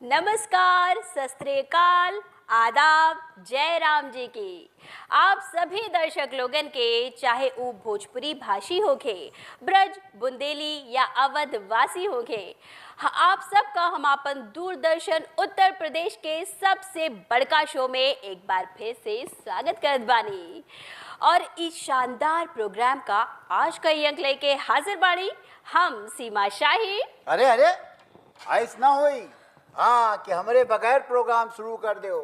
नमस्कार, सत श्री अकाल, आदाब, जय राम जी की। आप सभी दर्शक लोगन के चाहे वो भोजपुरी भाषी होखे, ब्रज, बुंदेली या अवध वासी होखे, आप सबका हम अपन दूरदर्शन उत्तर प्रदेश के सबसे बड़का शो में एक बार फिर से स्वागत करत बानी। और इस शानदार प्रोग्राम का आज का अंक लेके हाजिर बानी हम सीमा शाही। अरे अरे ऐस ना होई। हाँ कि हमारे बगैर प्रोग्राम शुरू कर दो।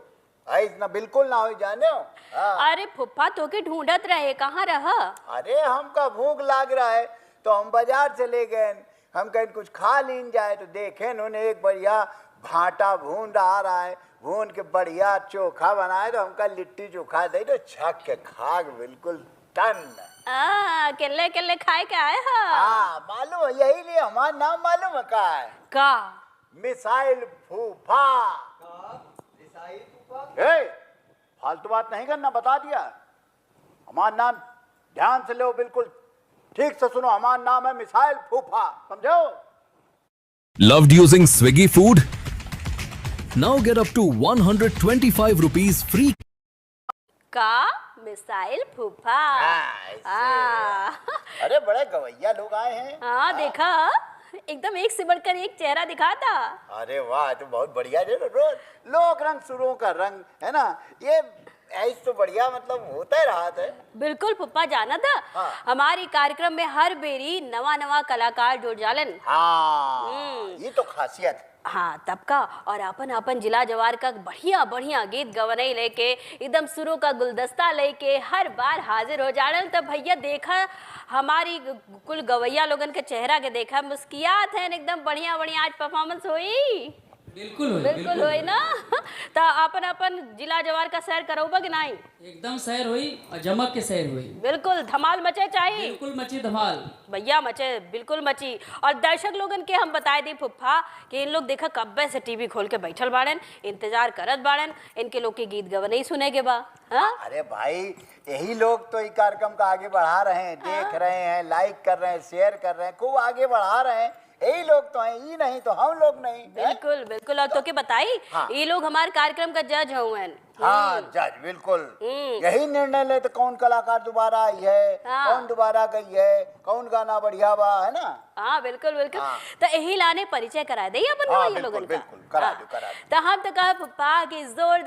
ऐस ना बिल्कुल ना होई जाने हो। हाँ। अरे फुप्पा तो के ढूंढत रहे, कहाँ रहा? अरे हमका भूख लाग रहा है तो हम बाजार चले गए। हम कहीं कुछ खा लीन जाए तो देखे उन्होंने एक बढ़िया भाटा भून आ रहा है, भून के बढ़िया चोखा बनाए तो हमका लिट्टी चोखा दे तो छक के खा के बिल्कुल टन। केले केले खाए के आए हा? हाँ मालूम है, यही लिए हमारा नाम मालूम है का है? का? मिसाइल फूफा। फालतू बात नहीं करना, बता दिया। हमारा नाम ध्यान से लो, बिल्कुल ठीक से सुनो। हमारा नाम है मिसाइल फूफा, समझो? Loved using Swiggy food? Now get up to 125 rupees free. का? मिसाइल फूफा। अरे बड़े गवैया लोग आए हैं। हाँ देखा, एकदम एक से बढ़कर एक चेहरा दिखाता। अरे वाह, तो बहुत बढ़िया है। लोक रंग सुरों का रंग है ना, ये ऐसे तो बढ़िया मतलब होता ही रहा था। बिल्कुल फुप्पा, जाना था। हाँ। हमारी कार्यक्रम में हर बेरी नवा नवा कलाकार जुड़ जालन। हाँ ये तो खासियत है। हाँ तब का, और अपन अपन जिला जवार का बढ़िया बढ़िया गीत गवनई लेके एकदम सुरों का गुलदस्ता लेके हर बार हाजिर हो जाड़ल। तब भैया देखा हमारी कुल गवैया लोगन के चेहरा के देखा, मुस्कियात है एकदम बढ़िया बढ़िया। आज परफॉर्मेंस हुई? बिल्कुल होई ना। तो अपन अपन जिला जवार का सैर करोबा कि नहीं? एकदम सैर हुई और जमक के सैर हुई। बिल्कुल धमाल मचे चाहिए। बिल्कुल मची धमाल भैया, मचे बिल्कुल मची। और दर्शक लोगन के हम बताए दी फुफ्फा कि इन लोग देखा कब्बे से टीवी खोल के बैठल बाड़न, इंतजार करत बाड़न इनके लोग के गीत गवनई सुने के बा। हाँ? अरे भाई, यही लोग तो इस कार्यक्रम का आगे बढ़ा रहे हैं, देख रहे हैं, लाइक कर रहे हैं, शेयर कर रहे हैं, खूब आगे बढ़ा रहे हैं। यही लोग तो हैं, ये नहीं तो हम लोग नहीं। बिल्कुल बिल्कुल। और तो के बताई, हाँ। ये लोग हमारे कार्यक्रम का जज हुए। हाँ जज, बिल्कुल यही निर्णय ले तो कौन कलाकार दोबारा आई है, हाँ। कौन दोबारा गई है, कौन गाना बढ़िया बा, है ना? हाँ बिल्कुल बिल्कुल। हाँ। तो यही लाने परिचय करा दे अपन हाँ, लोगन का। बिल्कुल, करा दो। तो हम तो कहा फुप्पा कि जोरदार